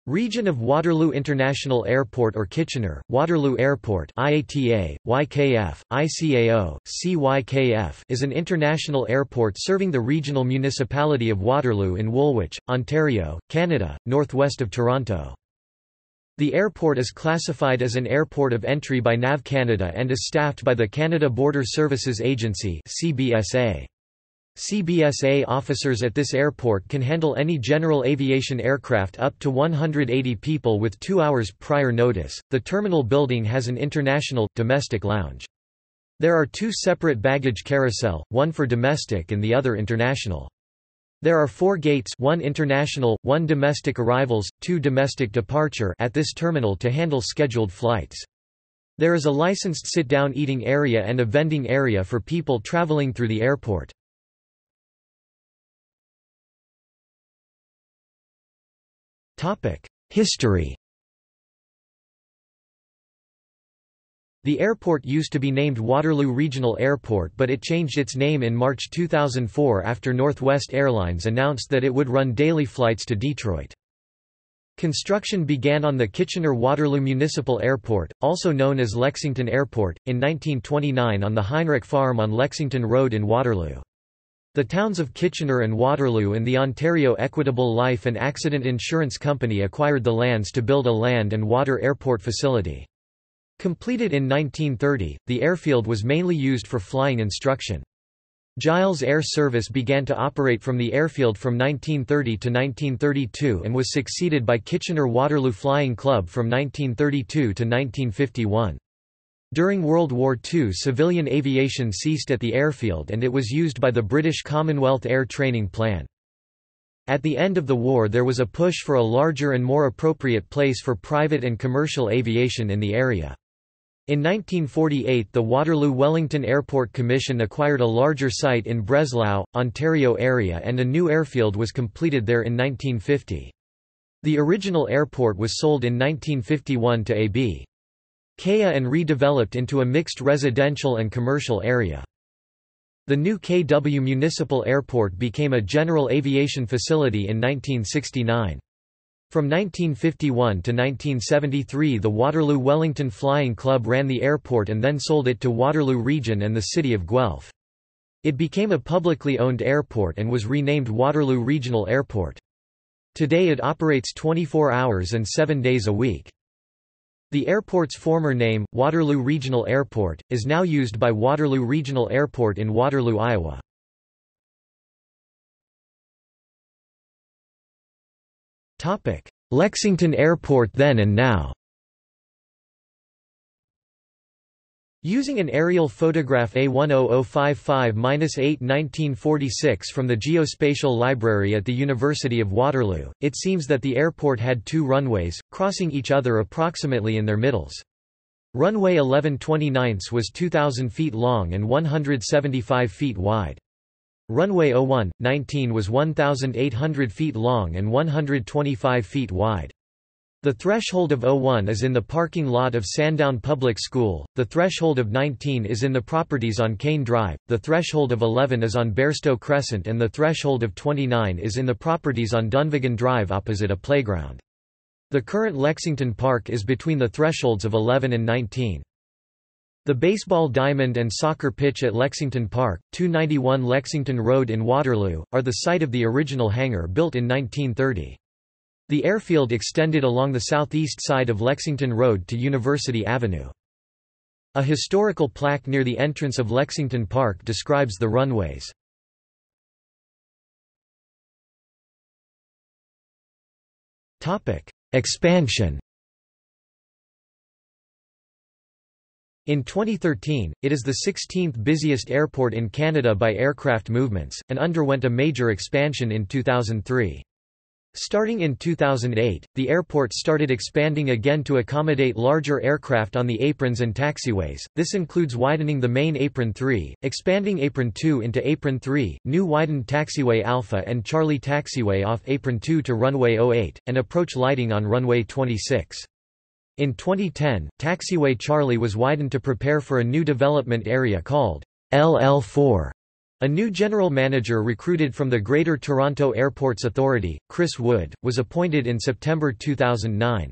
Region of Waterloo International Airport or Kitchener, Waterloo Airport IATA, YKF, ICAO, CYKF is an international airport serving the regional municipality of Waterloo in Woolwich, Ontario, Canada, northwest of Toronto. The airport is classified as an airport of entry by NAV Canada and is staffed by the Canada Border Services Agency (CBSA). CBSA officers at this airport can handle any general aviation aircraft up to 180 people with 2 hours prior notice. The terminal building has an international, domestic lounge. There are two separate baggage carousel, one for domestic and the other international. There are 4 gates, 1 international, 1 domestic arrivals, 2 domestic departure at this terminal to handle scheduled flights. There is a licensed sit-down eating area and a vending area for people traveling through the airport. History. The airport used to be named Waterloo Regional Airport, but it changed its name in March 2004 after Northwest Airlines announced that it would run daily flights to Detroit. Construction began on the Kitchener-Waterloo Municipal Airport, also known as Lexington Airport, in 1929 on the Heinrich Farm on Lexington Road in Waterloo. The towns of Kitchener and Waterloo and the Ontario Equitable Life and Accident Insurance Company acquired the lands to build a land and water airport facility. Completed in 1930, the airfield was mainly used for flying instruction. Giles Air Service began to operate from the airfield from 1930 to 1932 and was succeeded by Kitchener-Waterloo Flying Club from 1932 to 1951. During World War II, civilian aviation ceased at the airfield and it was used by the British Commonwealth Air Training Plan. At the end of the war there was a push for a larger and more appropriate place for private and commercial aviation in the area. In 1948 the Waterloo-Wellington Airport Commission acquired a larger site in Breslau, Ontario area and a new airfield was completed there in 1950. The original airport was sold in 1951 to AB Kea and redeveloped into a mixed residential and commercial area. The new KW Municipal Airport became a general aviation facility in 1969. From 1951 to 1973 the Waterloo-Wellington Flying Club ran the airport and then sold it to Waterloo Region and the city of Guelph. It became a publicly owned airport and was renamed Waterloo Regional Airport. Today it operates 24 hours and 7 days a week. The airport's former name, Waterloo Regional Airport, is now used by Waterloo Regional Airport in Waterloo, Iowa. Lexington Airport then and now. Using an aerial photograph A10055-8 1946 from the Geospatial Library at the University of Waterloo, it seems that the airport had 2 runways, crossing each other approximately in their middles. Runway 11/29 was 2,000 feet long and 175 feet wide. Runway 01/19 was 1,800 feet long and 125 feet wide. The threshold of 01 is in the parking lot of Sandown Public School, the threshold of 19 is in the properties on Kane Drive, the threshold of 11 is on Bairstow Crescent and the threshold of 29 is in the properties on Dunvegan Drive opposite a playground. The current Lexington Park is between the thresholds of 11 and 19. The baseball diamond and soccer pitch at Lexington Park, 291 Lexington Road in Waterloo, are the site of the original hangar built in 1930. The airfield extended along the southeast side of Lexington Road to University Avenue. A historical plaque near the entrance of Lexington Park describes the runways. Expansion. In 2013, it is the 16th busiest airport in Canada by aircraft movements, and underwent a major expansion in 2003. Starting in 2008, the airport started expanding again to accommodate larger aircraft on the aprons and taxiways. This includes widening the main apron 3, expanding apron 2 into apron 3, new widened taxiway Alpha and Charlie taxiway off apron 2 to runway 08, and approach lighting on runway 26. In 2010, taxiway Charlie was widened to prepare for a new development area called LL4. A new general manager recruited from the Greater Toronto Airports Authority, Chris Wood, was appointed in September 2009.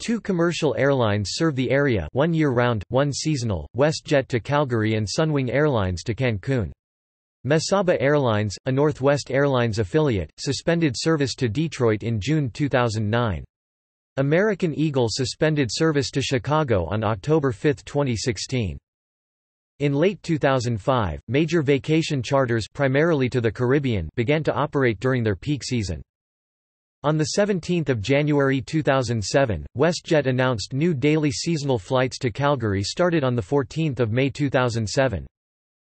Two commercial airlines serve the area, one year-round, one seasonal, WestJet to Calgary and Sunwing Airlines to Cancun. Mesaba Airlines, a Northwest Airlines affiliate, suspended service to Detroit in June 2009. American Eagle suspended service to Chicago on October 5, 2016. In late 2005, major vacation charters primarily to the Caribbean began to operate during their peak season. On 17 January 2007, WestJet announced new daily seasonal flights to Calgary started on 14 May 2007.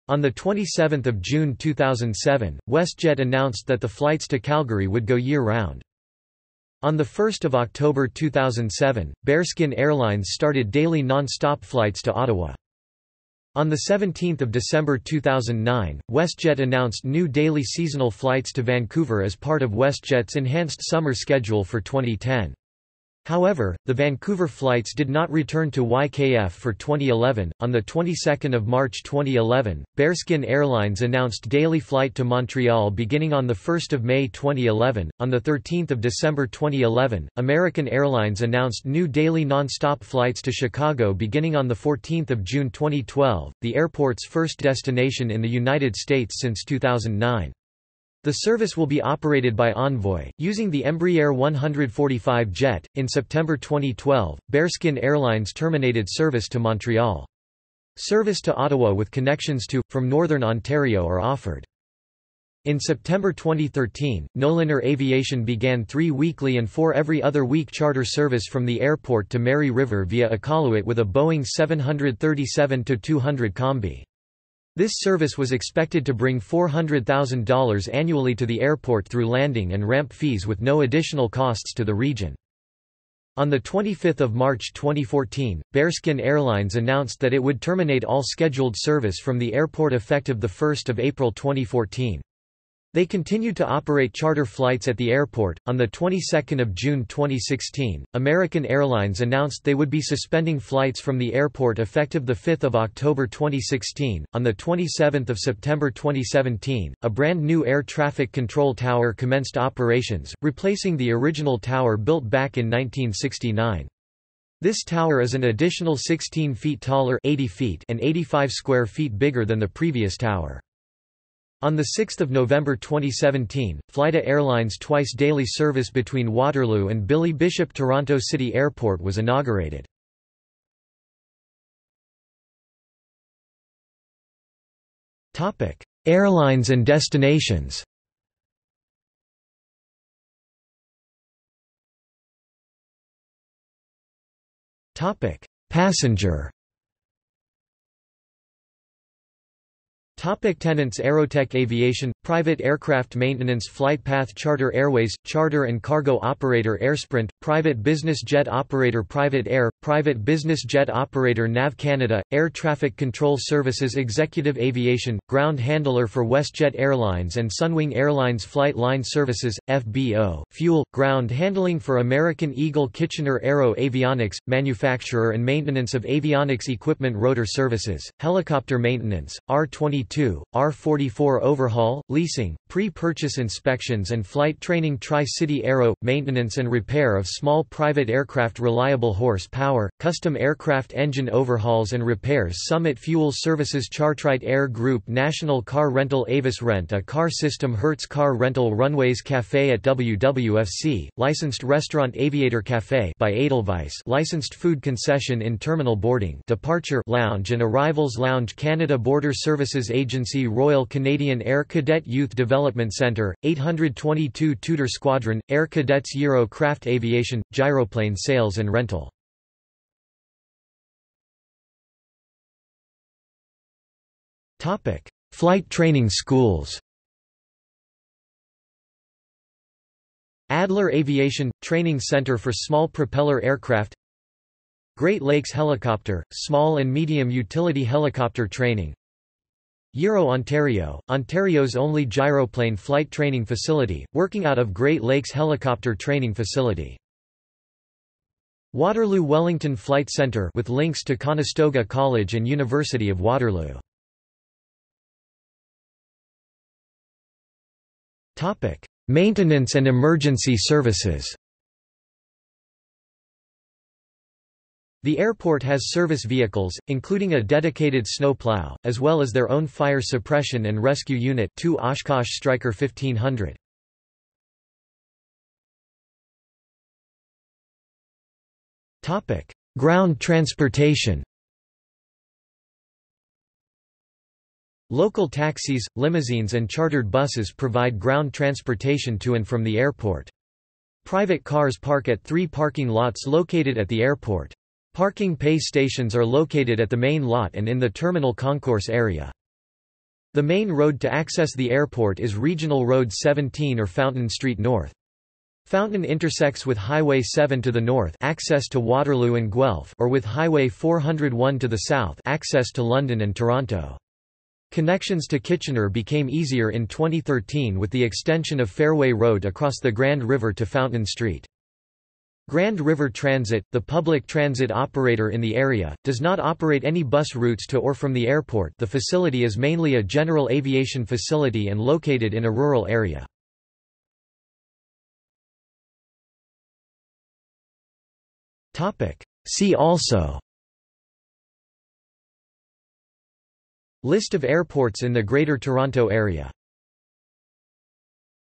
On 27 June 2007, WestJet announced that the flights to Calgary would go year-round. On 1 October 2007, Bearskin Airlines started daily non-stop flights to Ottawa. On 17 December 2009, WestJet announced new daily seasonal flights to Vancouver as part of WestJet's enhanced summer schedule for 2010. However, the Vancouver flights did not return to YKF for 2011. On the 22nd of March 2011, Bearskin Airlines announced daily flight to Montreal beginning on the 1st of May 2011. On the 13th of December 2011, American Airlines announced new daily non-stop flights to Chicago beginning on the 14th of June 2012, the airport's first destination in the United States since 2009. The service will be operated by Envoy, using the Embraer 145 jet. In September 2012, Bearskin Airlines terminated service to Montreal. Service to Ottawa with connections to, from Northern Ontario are offered. In September 2013, Noliner Aviation began 3 weekly and 4 every other week charter service from the airport to Mary River via Iqaluit with a Boeing 737-200 Combi. This service was expected to bring $400,000 annually to the airport through landing and ramp fees with no additional costs to the region. On 25 March 2014, Bearskin Airlines announced that it would terminate all scheduled service from the airport effective 1 April 2014. They continued to operate charter flights at the airport. On the 22nd of June 2016, American Airlines announced they would be suspending flights from the airport effective 5 October 2016. On the 27th of September 2017, a brand new air traffic control tower commenced operations, replacing the original tower built back in 1969. This tower is an additional 16 feet taller, 80 feet, and 85 square feet bigger than the previous tower. On 6 November 2017, Flyta Airlines' twice-daily service between Waterloo and Billy Bishop Toronto City Airport was inaugurated. Airlines and destinations. Passenger. Tenants Aerotech Aviation, private aircraft maintenance flight path Charter Airways, charter and cargo operator Airsprint, private business jet operator Private Air, private business jet operator NAV Canada, Air Traffic Control Services Executive Aviation, ground handler for WestJet Airlines and Sunwing Airlines Flight Line Services, FBO, fuel, ground handling for American Eagle Kitchener Aero Avionics, manufacturer and maintenance of avionics equipment rotor services, helicopter maintenance, R-22, R-44 overhaul, leasing, pre-purchase inspections and flight training Tri-City Aero, maintenance and repair of small private aircraft reliable horsepower, custom aircraft engine overhauls and repairs Summit Fuel Services Chartrite Air Group National Car Rental Avis Rent a Car System Hertz Car Rental Runways Café at WWFC, licensed restaurant Aviator Café by Edelweiss licensed food concession in terminal boarding Departure Lounge and Arrivals Lounge Canada Border Services Agency Royal Canadian Air Cadet Youth Development Centre, 822 Tudor Squadron, Air Cadets Euro Craft Aviation, gyroplane sales and rental. Flight training schools. Adler Aviation – Training Center for Small Propeller Aircraft, Great Lakes Helicopter – Small and Medium Utility Helicopter Training, Euro Ontario – Ontario's only gyroplane flight training facility, working out of Great Lakes Helicopter Training Facility. Waterloo Wellington Flight Centre with links to Conestoga College and University of Waterloo. Maintenance and emergency services. The airport has service vehicles, including a dedicated snow plow, as well as their own fire suppression and rescue unit 2 Oshkosh Stryker 1500. Ground transportation. Local taxis, limousines and chartered buses provide ground transportation to and from the airport. Private cars park at 3 parking lots located at the airport. Parking pay stations are located at the main lot and in the terminal concourse area. The main road to access the airport is Regional Road 17 or Fountain Street North. Fountain intersects with Highway 7 to the north, access to Waterloo and Guelph, or with Highway 401 to the south, access to London and Toronto. Connections to Kitchener became easier in 2013 with the extension of Fairway Road across the Grand River to Fountain Street. Grand River Transit, the public transit operator in the area, does not operate any bus routes to or from the airport. The facility is mainly a general aviation facility and located in a rural area. See also: List of airports in the Greater Toronto Area.